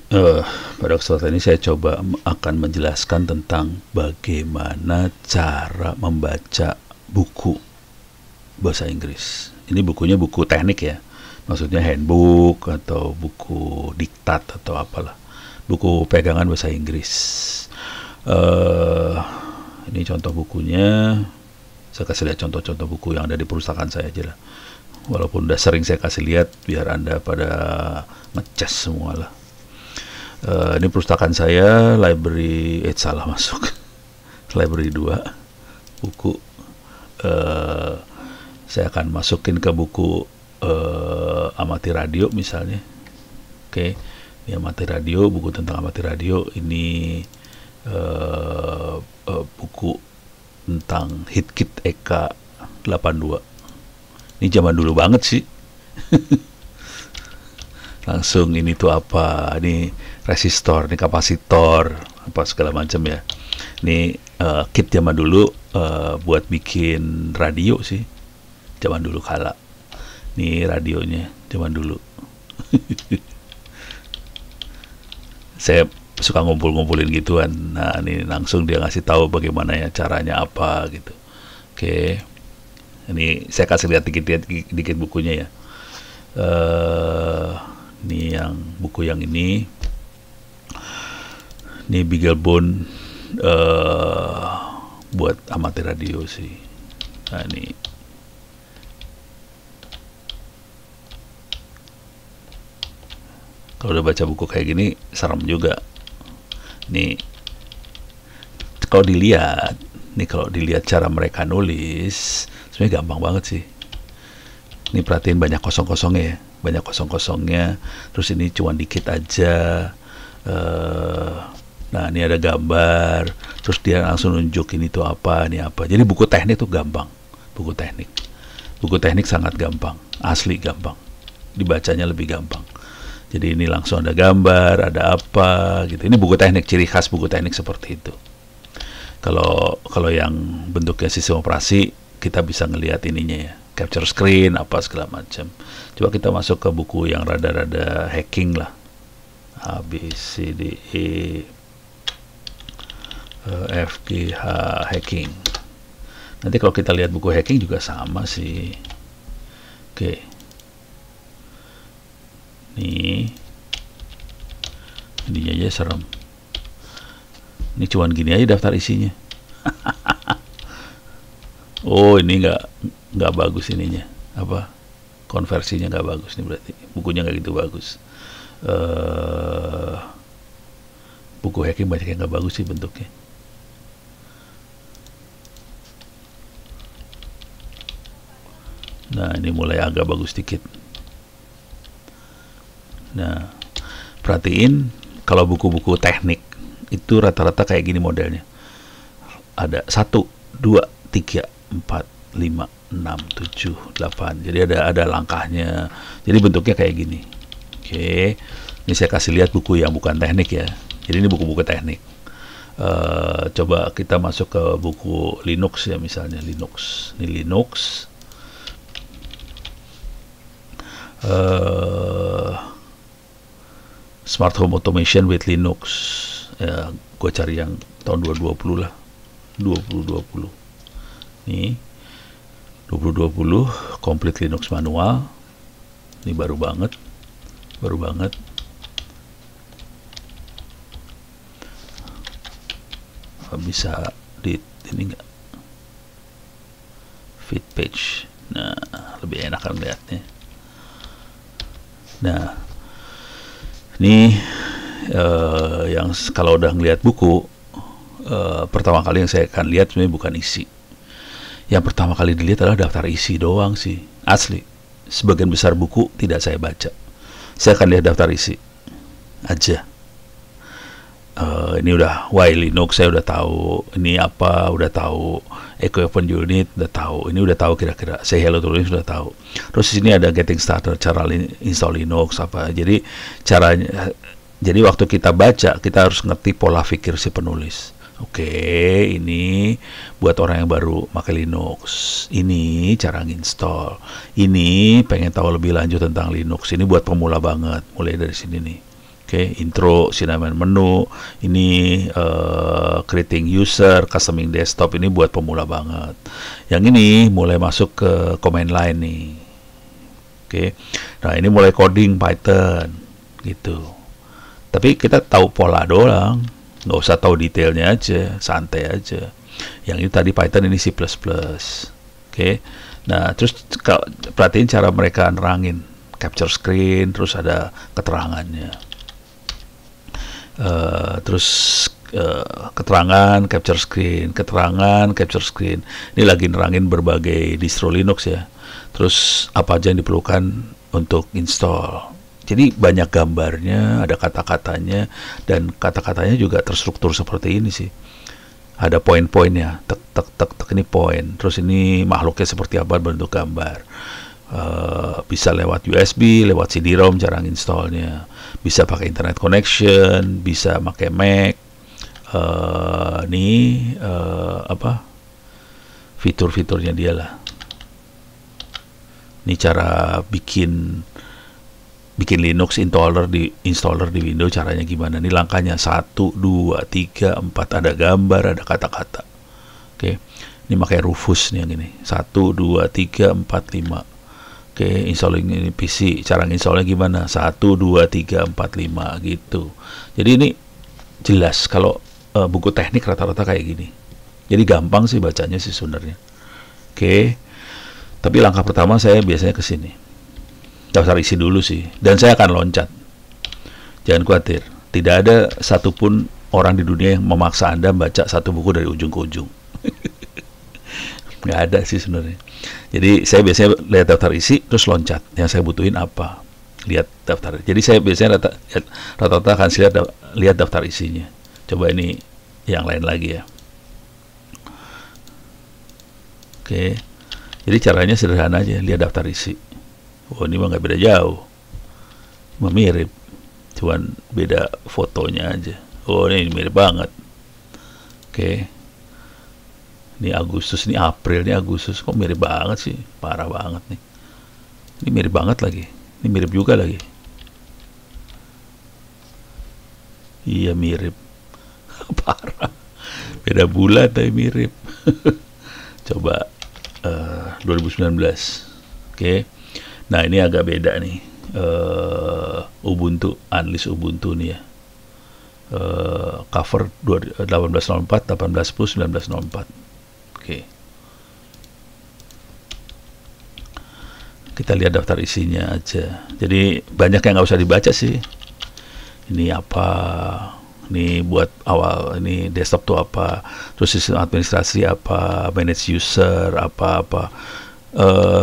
Eh, Pada kesempatan ini saya coba akan menjelaskan tentang bagaimana cara membaca buku bahasa Inggris. Ini bukunya buku teknik ya, maksudnya handbook atau buku diktat atau apalah, buku pegangan bahasa Inggris. Eh, ini contoh bukunya. Saya kasih lihat contoh-contoh buku yang ada di perpustakaan saya aja lah. Walaupun udah sering saya kasih lihat biar anda pada ngecas semua lah. Ini perpustakaan saya, library, salah masuk. Library 2, buku. Eh, saya akan masukin ke buku amati radio misalnya. Oke, ini amati radio, buku tentang amati radio. Ini buku tentang Hitkit EK 82. Ini zaman dulu banget sih. Langsung ini tuh apa, ini resistor, ini kapasitor, apa segala macam ya. Ini kit zaman dulu buat bikin radio sih, zaman dulu kala. Ini radionya zaman dulu. Saya suka ngumpul-ngumpulin gituan. Nah, ini langsung dia ngasih tahu bagaimana ya caranya apa gitu. Oke. Ini saya kasih lihat dikit bukunya ya. Ini yang buku yang ini Beaglebone buat amati radio sih. Nah, ini kalau udah baca buku kayak gini serem juga. Nih kalau dilihat cara mereka nulis sebenarnya gampang banget sih. Ini perhatiin banyak kosong-kosongnya ya, banyak kosong-kosongnya. Terus ini cuma dikit aja. Nah, ini ada gambar. Terus dia langsung nunjuk ini tuh apa, ini apa. Jadi buku teknik tuh gampang. Buku teknik sangat gampang, asli gampang. Dibacanya lebih gampang. Jadi ini langsung ada gambar, ada apa gitu. Ini buku teknik, ciri khas buku teknik seperti itu. Kalau yang bentuknya sistem operasi, kita bisa ngelihat ininya ya, capture screen apa segala macam. Coba kita masuk ke buku yang rada-rada hacking lah. A B C D E F G H hacking. Nanti kalau kita lihat buku hacking juga sama sih. Oke. Nih. Ini aja serem. Ini cuman gini aja daftar isinya. Oh, ini nggak bagus ininya. Apa? Konversinya nggak bagus nih berarti. Bukunya nggak gitu bagus. Buku hacking banyak yang nggak bagus sih bentuknya. Nah, ini mulai agak bagus dikit. Nah, perhatiin kalau buku-buku teknik itu rata-rata kayak gini modelnya. Ada 1, 2, 3, 4, 5, 6, 7, 8. Jadi ada langkahnya. Jadi bentuknya kayak gini. Oke. Ini saya kasih lihat buku yang bukan teknik ya. Jadi ini buku-buku teknik. Coba kita masuk ke buku Linux ya, misalnya Linux. Ini Linux. Smart Home Automation with Linux. Ya, gue cari yang tahun 2020 lah. 2020. Nih. 2020 Complete Linux Manual. Ini baru banget. Bisa di ini enggak? Feed page. Nah, lebih enak kan lihatnya. Nah, ini yang kalau udah ngeliat buku, pertama kali yang saya akan lihat sebenarnya bukan isi. Yang pertama kali dilihat adalah daftar isi doang sih, asli. Sebagian besar buku tidak saya baca. Saya akan lihat daftar isi aja. Ini udah why Linux saya udah tahu, ini apa udah tahu, equipment unit udah tahu, ini udah tahu kira-kira, say hello to Linux udah tahu. Terus di sini ada getting started, cara install Linux apa. Jadi caranya, jadi waktu kita baca kita harus ngerti pola pikir si penulis. Oke, ini buat orang yang baru pakai Linux. Ini cara nginstall. Ini pengen tahu lebih lanjut tentang Linux. Ini buat pemula banget. Mulai dari sini nih. Oke, intro, sinematik menu, ini creating user, customing desktop, ini buat pemula banget. Yang ini mulai masuk ke command line nih. Oke, nah ini mulai coding Python gitu. Tapi kita tahu pola doang, nggak usah tahu detailnya aja, santai aja. Yang ini tadi Python, ini C++. Oke, nah terus perhatiin cara mereka nerangin capture screen, terus ada keterangannya. Keterangan capture screen, keterangan capture screen. Ini lagi nerangin berbagai distro Linux ya. Terus apa aja yang diperlukan untuk install. Jadi banyak gambarnya, ada kata-katanya, dan kata-katanya juga terstruktur seperti ini sih. Ada poin-poinnya, tek tek tek tek, ini poin. Terus ini makhluknya seperti apa bentuk gambar. Bisa lewat USB, lewat CD-ROM cara installnya, bisa pakai internet connection, bisa pakai Mac. Fitur-fiturnya dia lah. Ini cara bikin Linux installer di Windows, caranya gimana? Ini langkahnya 1, 2, 3, 4, ada gambar, ada kata-kata. Oke. Ini pakai Rufus nih yang ini. 1, 2, 3, 4, 5. Oke, installing ini PC, cara installnya gimana? 1, 2, 3, 4, 5 gitu. Jadi ini jelas kalau buku teknik rata-rata kayak gini. Jadi gampang sih bacanya sih sebenarnya. Oke. Tapi langkah pertama saya biasanya ke sini. Daftar isi dulu sih, dan saya akan loncat. Jangan khawatir, tidak ada satupun orang di dunia yang memaksa Anda baca satu buku dari ujung ke ujung. Nggak ada sih sebenarnya. Jadi saya biasanya lihat daftar isi terus loncat. Yang saya butuhin apa? Lihat daftar. Jadi saya biasanya rata-rata akan lihat daftar isinya. Coba ini yang lain lagi ya. Oke. Jadi caranya sederhana aja, lihat daftar isi. Oh, ini mah nggak beda jauh. Mah mirip. Cuman beda fotonya aja. Oh, ini mirip banget. Oke. Ini Agustus, ini April, ini Agustus. Kok mirip banget sih? Parah banget nih. Ini mirip banget lagi. Ini mirip juga lagi. Iya mirip. Parah. Beda bulan tapi mirip. Coba 2019. Oke. Nah ini agak beda nih. Ubuntu, Unleash Ubuntu nih ya. Cover 1804, 1810, 1904. Oke. Kita lihat daftar isinya aja. Jadi banyak yang nggak usah dibaca sih. Ini apa? Ini buat awal. Ini desktop tuh apa? Terus sistem administrasi apa? Manage user apa-apa.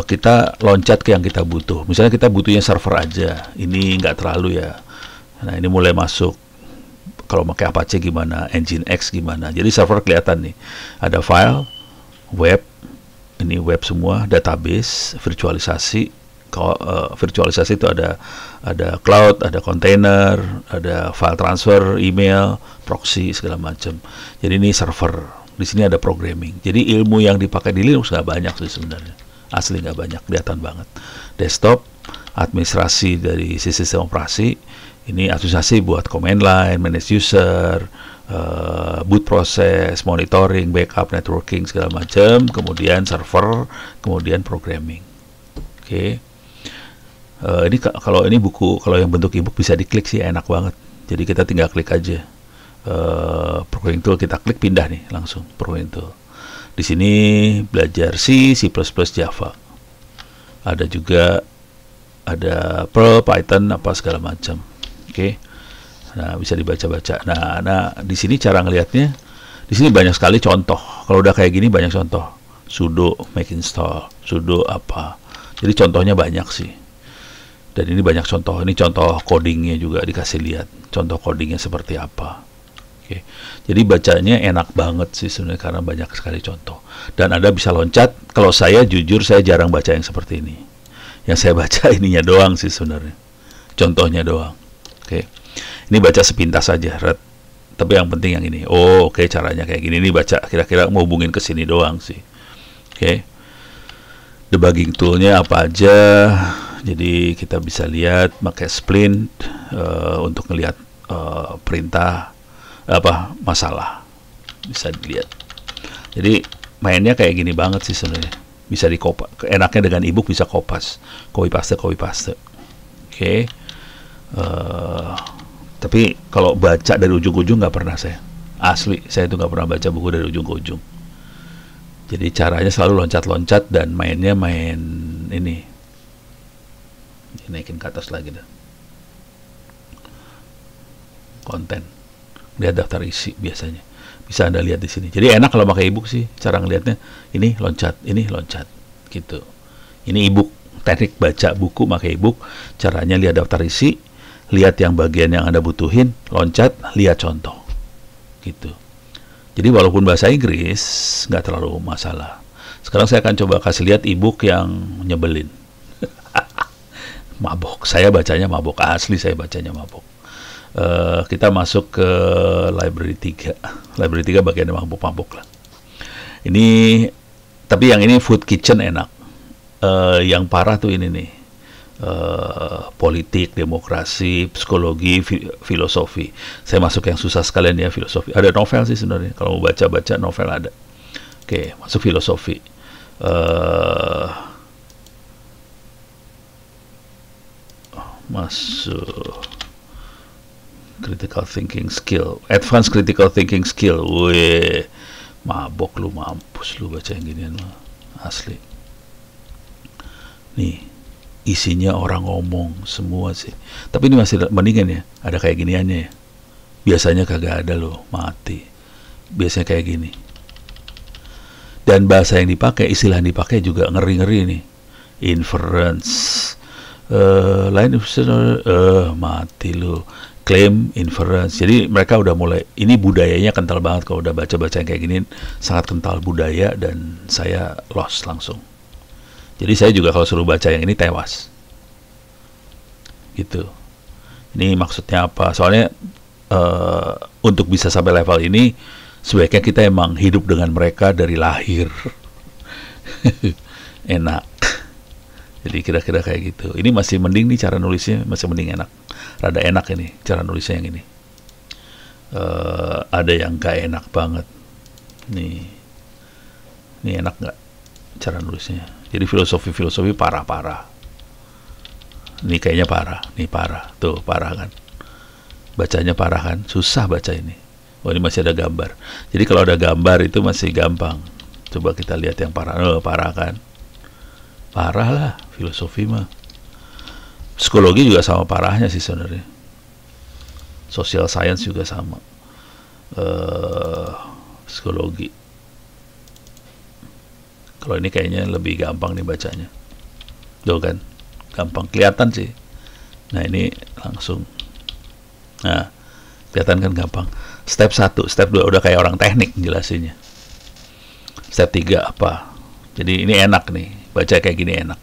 Kita loncat ke yang kita butuh. Misalnya kita butuhnya server aja. Ini nggak terlalu ya. Nah ini mulai masuk. Kalau pakai Apache gimana? Nginx gimana? Jadi server kelihatan nih. Ada file, web, ini web semua, database, virtualisasi. Kalau virtualisasi itu ada cloud, ada container, ada file transfer, email, proxy segala macam. Jadi ini server. Di sini ada programming. Jadi ilmu yang dipakai di Linux nggak banyak sih sebenarnya. Asli nggak banyak, kelihatan banget. Desktop, administrasi dari sistem operasi. Ini administrasi buat command line, manage user, boot proses, monitoring, backup, networking segala macam, kemudian server, kemudian programming. Oke. Ini kalau ini buku, kalau yang bentuk ebook bisa diklik sih, enak banget. Jadi kita tinggal klik aja. Programming tool kita klik, pindah nih langsung programming tool. Di sini belajar C++, Java. Ada juga Perl, Python apa segala macam. Oke. Nah, bisa dibaca-baca. Nah, di sini cara ngelihatnya, di sini banyak sekali contoh. Kalau udah kayak gini banyak contoh. Sudo make install, sudo apa. Jadi contohnya banyak sih. Dan ini banyak contoh. Ini contoh codingnya juga dikasih lihat. Contoh codingnya seperti apa. Oke. Jadi bacanya enak banget sih sebenarnya karena banyak sekali contoh. Dan Anda bisa loncat. Kalau saya jujur saya jarang baca yang seperti ini. Yang saya baca ininya doang sih sebenarnya. Contohnya doang. Oke. Ini baca sepintas saja, tapi yang penting yang ini. Oh, oke, caranya kayak gini. Ini baca kira-kira mau hubungin ke sini doang sih. Oke. Debugging toolnya apa aja. Jadi kita bisa lihat pakai splint untuk ngelihat perintah apa masalah, bisa dilihat. Jadi mainnya kayak gini banget sih sebenarnya. Bisa dikopas. Enaknya dengan ebook bisa kopas, copy paste. Oke. Tapi kalau baca dari ujung ke ujung nggak pernah saya. Asli, saya itu nggak pernah baca buku dari ujung ke ujung. Jadi caranya selalu loncat-loncat dan mainnya main ini. Naikin ke atas lagi dah. Konten. Lihat daftar isi biasanya. Bisa Anda lihat di sini. Jadi enak kalau pakai ebook sih cara ngelihatnya. Ini loncat gitu. Ini ebook, teknik baca buku pakai ebook. Caranya lihat daftar isi, lihat yang bagian yang Anda butuhin, loncat, lihat contoh. Gitu. Jadi walaupun bahasa Inggris nggak terlalu masalah. Sekarang saya akan coba kasih lihat ebook yang nyebelin. Mabok. Saya bacanya mabok, asli saya bacanya mabok. Kita masuk ke library 3. Library 3 bagian mabuk-mabuk lah. Ini, tapi yang ini food kitchen enak. Yang parah tuh ini nih. Politik, demokrasi, psikologi, filosofi. Saya masuk yang susah sekalian ya, filosofi. Ada novel sih sebenarnya. Kalau mau baca-baca novel ada. Oke, masuk filosofi. Masuk critical thinking skill, advanced critical thinking skill. Weh, mabok lu, mampus lu baca yang ginian mah, asli. Nih, isinya orang ngomong semua sih. Tapi ini masih mendingan ya, ada kayak giniannya ya. Biasanya kagak ada loh, mati. Biasanya kayak gini. Dan bahasa yang dipakai, istilah yang dipakai juga ngeri-ngeri nih. Inference, mati lu. Claim, inference. Jadi mereka udah mulai, ini budayanya kental banget. Kalau udah baca-baca yang kayak gini sangat kental budaya, dan saya lost langsung. Jadi saya juga kalau suruh baca yang ini tewas gitu. Ini maksudnya apa? Soalnya untuk bisa sampai level ini sebaiknya kita emang hidup dengan mereka dari lahir. Enak. Jadi kira-kira kayak gitu. Ini masih mending nih cara nulisnya, masih mending enak. Rada enak ini cara nulisnya yang ini. Ada yang gak enak banget. Nih enak nggak cara nulisnya? Jadi filosofi parah-parah. Ini kayaknya parah. Nih parah. Tuh parah kan. Bacanya parah kan. Susah baca ini. Oh, ini masih ada gambar. Jadi kalau ada gambar itu masih gampang. Coba kita lihat yang parah. Oh, parah kan. Parah lah filosofi mah. Psikologi juga sama parahnya sih sebenarnya. Social science juga sama. Psikologi. Kalau ini kayaknya lebih gampang nih bacanya. Tuh kan, gampang kelihatan sih. Nah ini langsung. Nah, kelihatan kan gampang. Step 1, step 2 udah kayak orang teknik jelasinnya. Step 3 apa? Jadi ini enak nih. Baca kayak gini enak.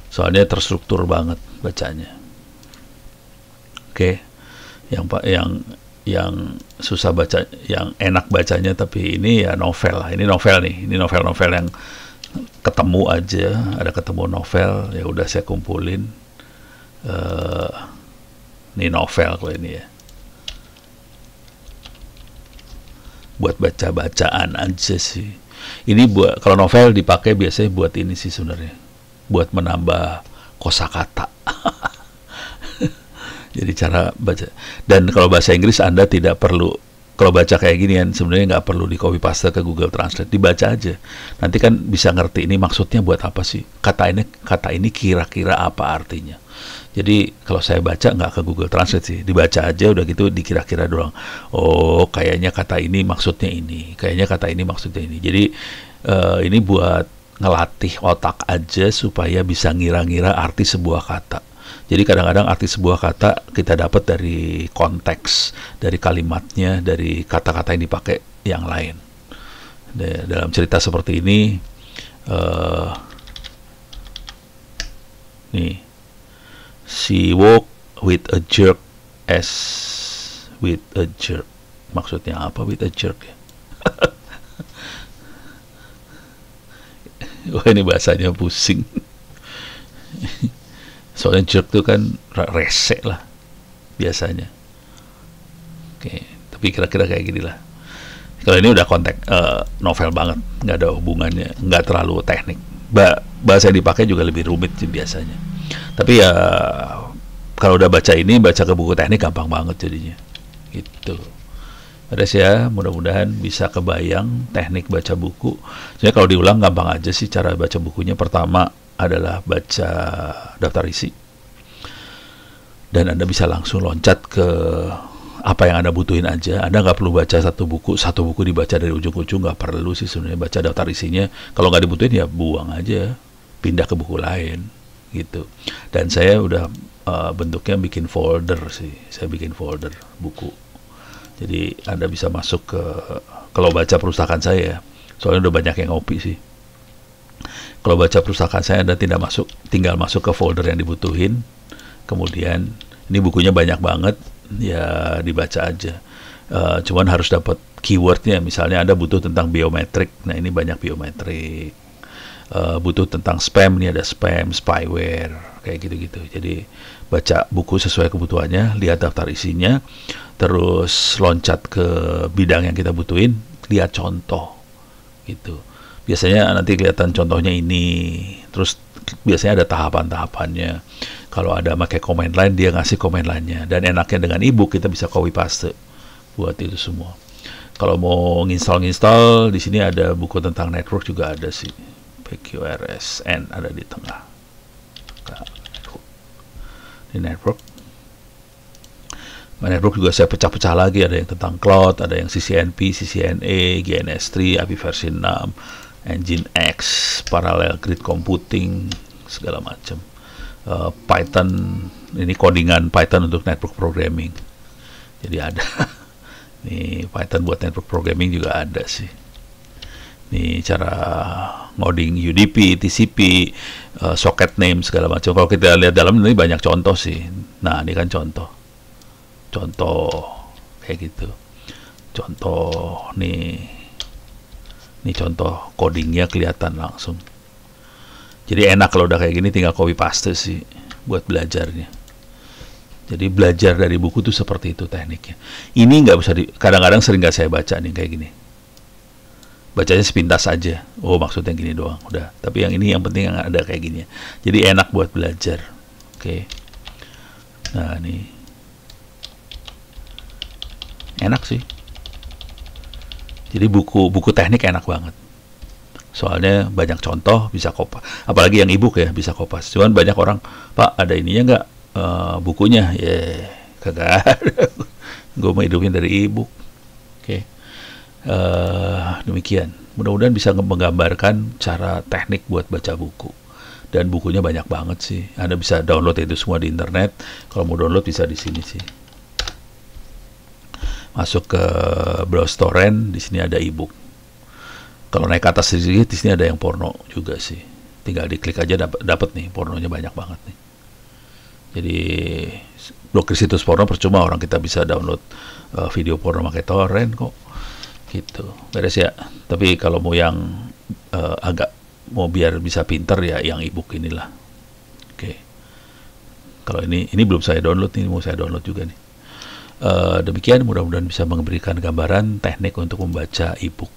Soalnya terstruktur banget bacanya. Oke. Yang susah baca, yang enak bacanya tapi ini ya novel lah. Ini novel nih. Ini novel-novel yang ketemu aja, ada ketemu novel, ya udah saya kumpulin. Ini novel kalau ini ya. Buat baca-bacaan aja sih. Ini buat, kalau novel dipakai biasanya buat ini sih sebenarnya, buat menambah kosakata. Jadi cara baca. Dan kalau bahasa Inggris Anda tidak perlu, kalau baca kayak gini kan sebenarnya nggak perlu di copy paste ke Google Translate, dibaca aja. Nanti kan bisa ngerti ini maksudnya buat apa sih? Kata ini kira-kira apa artinya? Jadi kalau saya baca nggak ke Google Translate sih, dibaca aja udah gitu, dikira-kira doang. Oh, kayaknya kata ini maksudnya ini, kayaknya kata ini maksudnya ini. Jadi ini buat ngelatih otak aja supaya bisa ngira-ngira arti sebuah kata. Jadi kadang-kadang arti sebuah kata kita dapat dari konteks, dari kalimatnya, dari kata-kata yang dipakai yang lain. Dalam cerita seperti ini, nih, she walked with a jerk as with a jerk. Maksudnya apa with a jerk ya? Wah, ini bahasanya pusing. Soalnya jerk itu kan rese lah biasanya. Oke, tapi kira-kira kayak gini lah. Kalau ini udah konteks novel banget, nggak ada hubungannya, nggak terlalu teknik. Bahasa yang dipakai juga lebih rumit sih biasanya. Tapi ya kalau udah baca ini, baca ke buku teknik gampang banget jadinya. Gitu. Beres ya, mudah-mudahan bisa kebayang teknik baca buku. Jadi kalau diulang gampang aja sih cara baca bukunya. Pertama adalah baca daftar isi. Dan Anda bisa langsung loncat ke apa yang Anda butuhin aja. Anda nggak perlu baca satu buku dibaca dari ujung ke ujung, nggak perlu sih sebenarnya baca daftar isinya. Kalau nggak dibutuhin ya buang aja, pindah ke buku lain gitu. Dan saya udah bentuknya bikin folder sih. Saya bikin folder buku. Jadi Anda bisa masuk ke, kalau baca perpustakaan saya, soalnya udah banyak yang ngopi sih. Kalau baca perpustakaan saya Anda tinggal masuk ke folder yang dibutuhin. Kemudian ini bukunya banyak banget, ya dibaca aja. Cuman harus dapat keywordnya. Misalnya Anda butuh tentang biometrik, nah ini banyak biometrik. Butuh tentang spam, ini ada spam, spyware, kayak gitu-gitu. Jadi baca buku sesuai kebutuhannya, lihat daftar isinya, terus loncat ke bidang yang kita butuhin, lihat contoh gitu. Biasanya nanti kelihatan contohnya ini, terus biasanya ada tahapan-tahapannya. Kalau ada pakai comment line, dia ngasih comment line-nya. Dan enaknya dengan ebook kita bisa copy paste buat itu semua. Kalau mau nginstal, di sini ada buku tentang network juga ada sih. PQRSN ada di tengah. Di network. Network juga saya pecah-pecah lagi, ada yang tentang cloud, ada yang CCNP, CCNA, GNS3, API versi 6, Nginx, parallel grid computing, segala macam. Python, ini codingan Python untuk network programming. Jadi ada. Nih Python buat network programming juga ada sih. Nih cara ngoding UDP, TCP, socket name segala macam. Kalau kita lihat dalam ini banyak contoh sih. Nah ini kan contoh kayak gitu. Contoh nih contoh codingnya kelihatan langsung. Jadi enak kalau udah kayak gini tinggal copy paste sih buat belajarnya. Jadi belajar dari buku tuh seperti itu tekniknya. Ini nggak bisa kadang-kadang sering nggak saya baca nih kayak gini. Bacanya sepintas aja. Oh maksudnya gini doang, udah. Tapi yang ini yang penting yang ada kayak gini. Jadi enak buat belajar. Oke. Nah ini enak sih. Jadi buku teknik enak banget. Soalnya banyak contoh, bisa kopas. Apalagi yang ebook ya bisa kopas. Cuman banyak orang, Pak ada ininya nggak bukunya? Ya kagak ada. Gue mau hidupin dari ebook. Oke. Demikian. Mudah-mudahan bisa menggambarkan cara teknik buat baca buku. Dan bukunya banyak banget sih. Anda bisa download itu semua di internet. Kalau mau download bisa di sini sih. Masuk ke browse torrent, di sini ada ebook. Kalau naik ke atas sedikit, di sini ada yang porno juga sih. Tinggal diklik aja dapat nih, pornonya banyak banget nih. Jadi blokir situs porno percuma, orang kita bisa download video porno pakai torrent kok. Gitu. Beres ya. Tapi kalau mau yang agak mau biar bisa pinter ya yang ebook inilah. Oke. Kalau ini belum saya download, ini mau saya download juga nih. Demikian mudah-mudahan bisa memberikan gambaran teknik untuk membaca ebook.